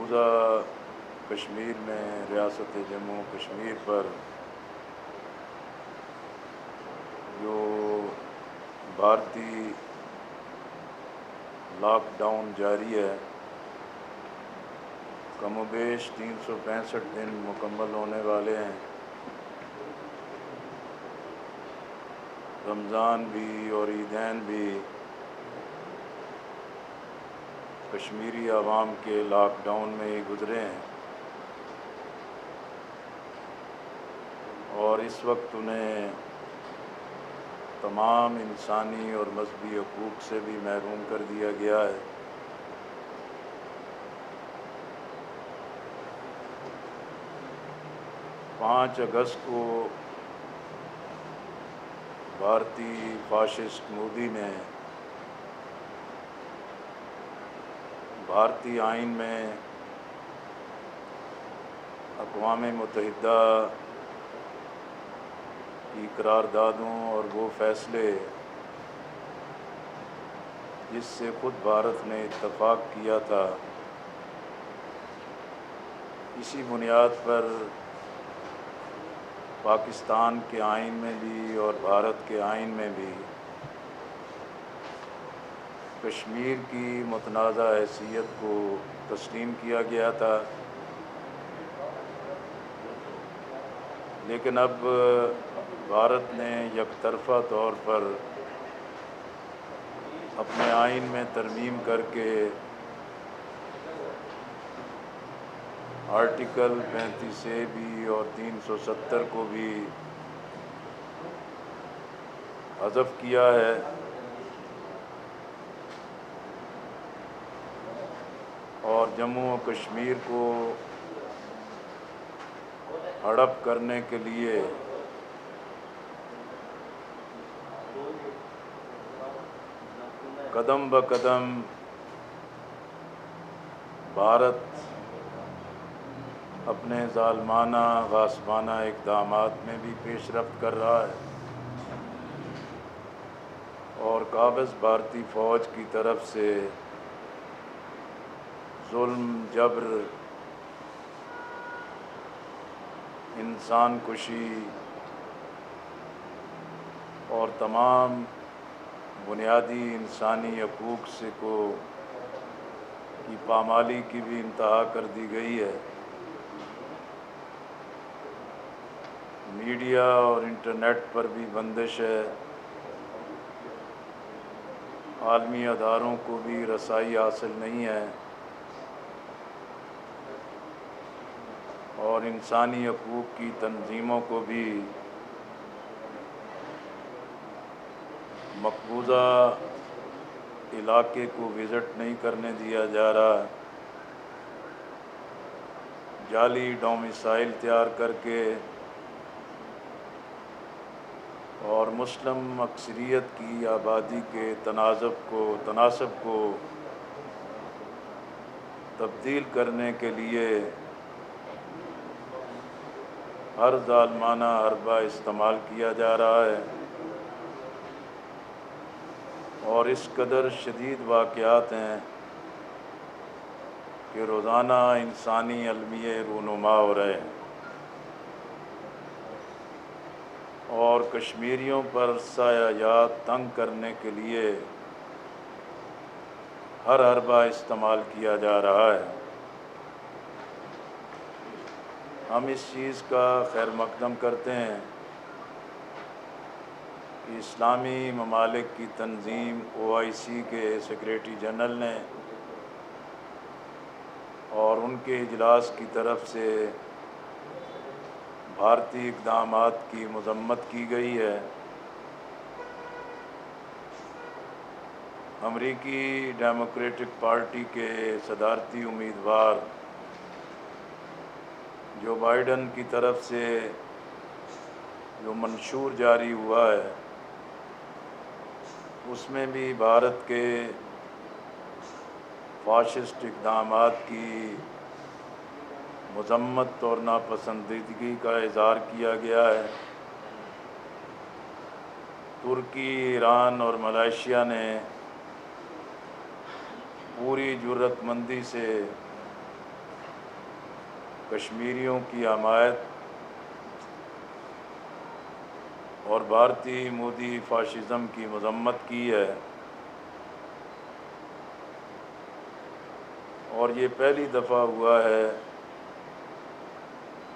مقبوضہ کشمیر میں ریاست جموں کشمیر پر جو بھارتی لاک ڈاؤن جاری ہے، کم و بیش 365 دن مکمل ہونے والے ہیں۔ رمضان بھی اور عیدین بھی کشمیری عوام کے لاک ڈاؤن میں ہی گزرے ہیں، اور اس وقت انہیں تمام انسانی اور مذہبی حقوق سے بھی محروم کر دیا گیا ہے۔ 5 اگست کو بھارتی فاشسٹ مودی نے بھارتی آئین میں اقوام متحدہ کی قراردادوں اور وہ فیصلے جس سے خود بھارت نے اتفاق کیا تھا، اسی بنیاد پر پاکستان کے آئین میں بھی اور بھارت کے آئین میں بھی کشمیر کی متنازع حیثیت کو تسلیم کیا گیا تھا۔ لیکن اب بھارت نے یک طرفہ طور پر اپنے آئین میں ترمیم کر کے آرٹیکل 35A بھی اور 370 کو بھی حذف کیا ہے، اور جموں و کشمیر کو ہڑپ کرنے کے لیے قدم بہ قدم بھارت اپنے ظالمانہ غاصبانہ اقدامات میں بھی پیش رفت کر رہا ہے، اور قابض بھارتی فوج کی طرف سے ظلم، جبر، انسان کشی اور تمام بنیادی انسانی حقوق سے کی پامالی کی بھی انتہا کر دی گئی ہے۔ میڈیا اور انٹرنیٹ پر بھی بندش ہے، عالمی اداروں کو بھی رسائی حاصل نہیں ہے، اور انسانی حقوق کی تنظیموں کو بھی مقبوضہ علاقے کو وزٹ نہیں کرنے دیا جا رہا۔ جعلی ڈومیسائل تیار کر کے اور مسلم اکثریت کی آبادی کے تناسب کو تبدیل کرنے کے لیے ہر ظالمانہ حربہ استعمال کیا جا رہا ہے، اور اس قدر شدید واقعات ہیں کہ روزانہ انسانی المیے رونما ہو رہے ہیں، اور کشمیریوں پر سایہ جات تنگ کرنے کے لیے ہر حربہ استعمال کیا جا رہا ہے۔ ہم اس چیز کا خیر مقدم کرتے ہیں کہ اسلامی ممالک کی تنظیم OIC کے سیکریٹری جنرل نے اور ان کے اجلاس کی طرف سے بھارتی اقدامات کی مذمت کی گئی ہے۔ امریکی ڈیموکریٹک پارٹی کے صدارتی امیدوار جو بائیڈن کی طرف سے جو منشور جاری ہوا ہے، اس میں بھی بھارت کے فاشسٹ اقدامات کی مذمت اور ناپسندیدگی کا اظہار کیا گیا ہے۔ ترکی، ایران اور ملائیشیا نے پوری جرات مندی سے کشمیریوں کی حمایت اور بھارتی مودی فاشزم کی مذمت کی ہے، اور یہ پہلی دفعہ ہوا ہے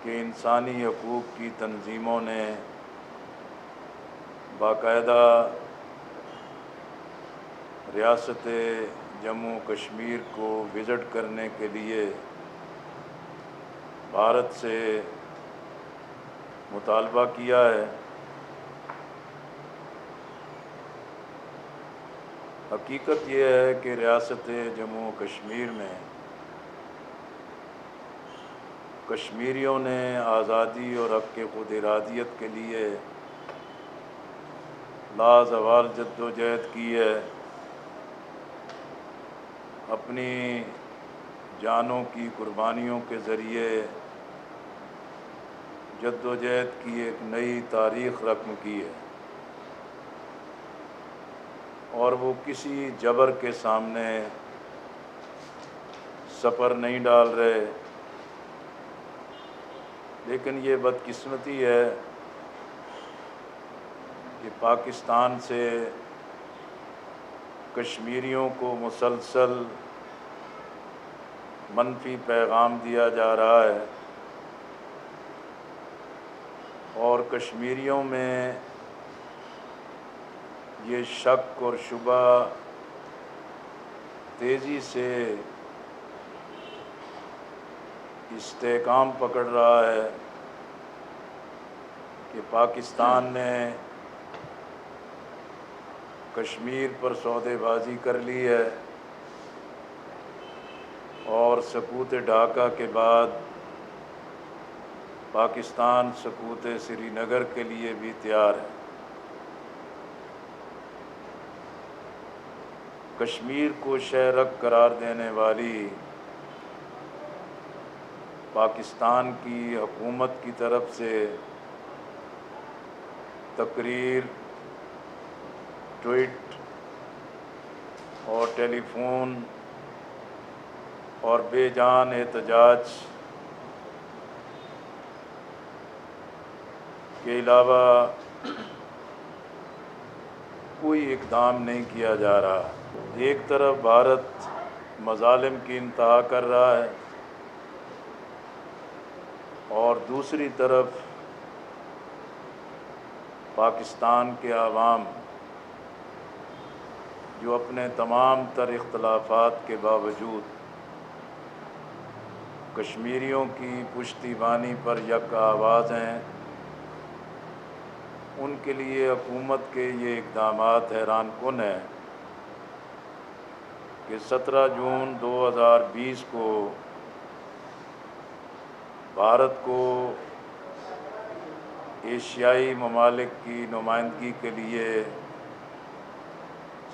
کہ انسانی حقوق کی تنظیموں نے باقاعدہ ریاست جموں کشمیر کو وزٹ کرنے کے لیے بھارت سے مطالبہ کیا ہے۔ حقیقت یہ ہے کہ ریاست جموں کشمیر میں کشمیریوں نے آزادی اور حق خود ارادیت کے لیے لازوال جدوجہد کی ہے، اپنی جانوں کی قربانیوں کے ذریعے جدوجہد کی ایک نئی تاریخ رقم کی ہے، اور وہ کسی جبر کے سامنے سپر نہیں ڈال رہے۔ لیکن یہ بدقسمتی ہے کہ پاکستان سے کشمیریوں کو مسلسل منفی پیغام دیا جا رہا ہے، اور کشمیریوں میں یہ شک اور شبہ تیزی سے استحکام پکڑ رہا ہے کہ پاکستان نے کشمیر پر سودے بازی کر لی ہے، اور سقوط ڈھاکہ کے بعد پاکستان سقوط سری نگر کے لیے بھی تیار ہے۔ کشمیر کو شہرک قرار دینے والی پاکستان کی حکومت کی طرف سے تقریر، ٹویٹ اور ٹیلی فون اور بے جان احتجاج کے علاوہ کوئی اقدام نہیں کیا جا رہا۔ ایک طرف بھارت مظالم کی انتہا کر رہا ہے، اور دوسری طرف پاکستان کے عوام جو اپنے تمام تر اختلافات کے باوجود کشمیریوں کی پشتیبانی پر یک آواز ہیں، ان کے لیے حکومت کے یہ اقدامات حیران کن ہیں کہ 17 جون 2020 کو بھارت کو ایشیائی ممالک کی نمائندگی کے لیے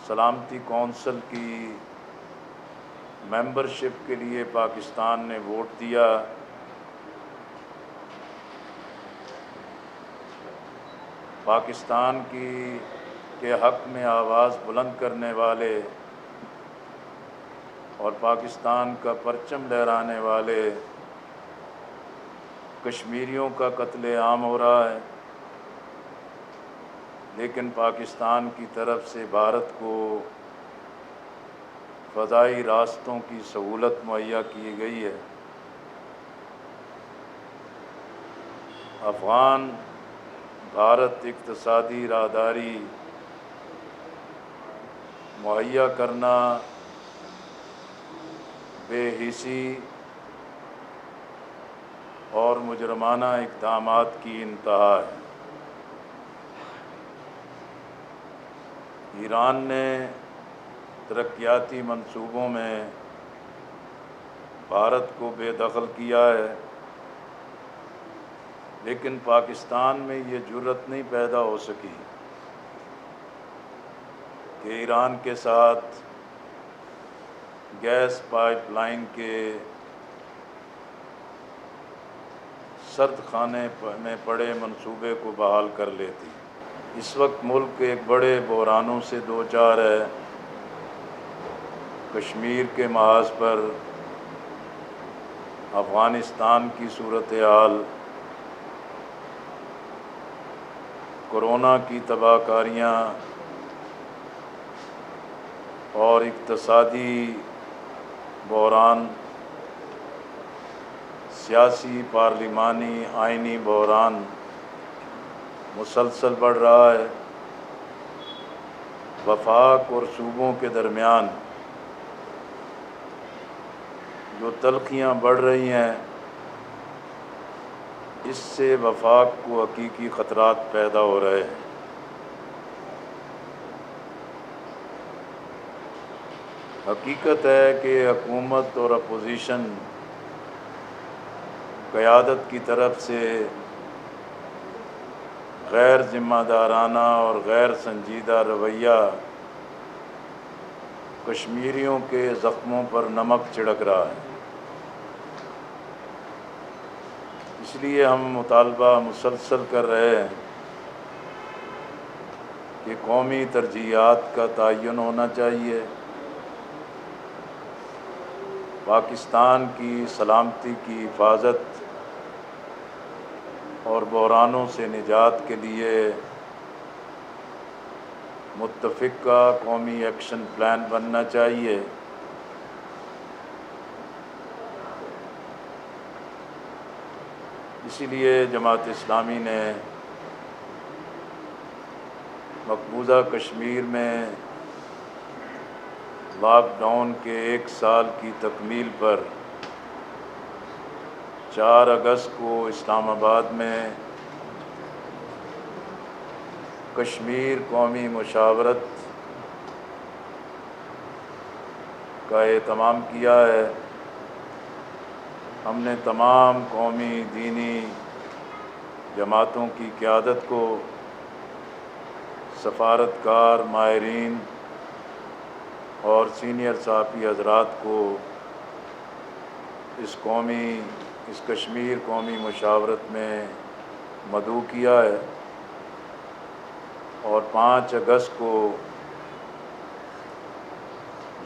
سلامتی کونسل کی ممبرشپ کے لیے پاکستان نے ووٹ دیا۔ پاکستان کے حق میں آواز بلند کرنے والے اور پاکستان کا پرچم لہرانے والے کشمیریوں کا قتل عام ہو رہا ہے، لیکن پاکستان کی طرف سے بھارت کو فضائی راستوں کی سہولت مہیا کی گئی ہے۔ افغان بھارت اقتصادی راہداری مہیا کرنا بے حسی اور مجرمانہ اقدامات کی انتہا ہے۔ ایران نے ترقیاتی منصوبوں میں بھارت کو بے دخل کیا ہے، لیکن پاکستان میں یہ جرأت نہیں پیدا ہو سکی کہ ایران کے ساتھ گیس پائپ لائن کے سرد خانے میں پڑے منصوبے کو بحال کر لیتی۔ اس وقت ملک ایک بڑے بحرانوں سے دوچار ہے۔ کشمیر کے محاذ پر افغانستان کی صورتحال، کورونا کی تباہ کاریاں اور اقتصادی بحران، سیاسی، پارلیمانی، آئینی بحران مسلسل بڑھ رہا ہے۔ وفاق اور صوبوں کے درمیان جو تلخیاں بڑھ رہی ہیں، اس سے وفاق کو حقیقی خطرات پیدا ہو رہے ہیں۔ حقیقت ہے کہ حکومت اور اپوزیشن قیادت کی طرف سے غیر ذمہ دارانہ اور غیر سنجیدہ رویہ کشمیریوں کے زخموں پر نمک چھڑک رہا ہے۔ اس لیے ہم مطالبہ مسلسل کر رہے ہیں کہ قومی ترجیحات کا تعین ہونا چاہیے، پاکستان کی سلامتی کی حفاظت اور بحرانوں سے نجات کے لیے متفقہ قومی ایکشن پلان بننا چاہیے۔ اسی لیے جماعت اسلامی نے مقبوضہ کشمیر میں لاک ڈاؤن کے 1 سال کی تکمیل پر 4 اگست کو اسلام آباد میں کشمیر قومی مشاورت کا اہتمام کیا ہے۔ ہم نے تمام قومی دینی جماعتوں کی قیادت کو، سفارتکار، ماہرین اور سینئر صحافی حضرات کو اس کشمیر قومی مشاورت میں مدعو کیا ہے، اور 5 اگست کو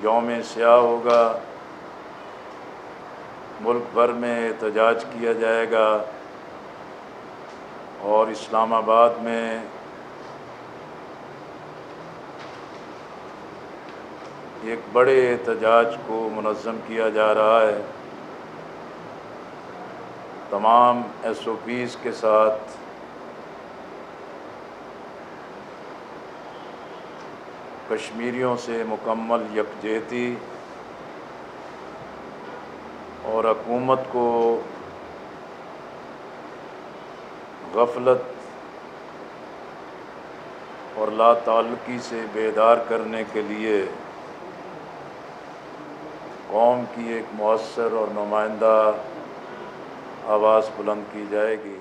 یوم سیاہ ہوگا۔ ملک بھر میں احتجاج کیا جائے گا اور اسلام آباد میں ایک بڑے احتجاج کو منظم کیا جا رہا ہے، تمام SOPs کے ساتھ۔ کشمیریوں سے مکمل یکجہتی اور حکومت کو غفلت اور لا تعلقی سے بیدار کرنے کے لیے قوم کی ایک مؤثر اور نمائندہ آواز بلند کی جائے گی۔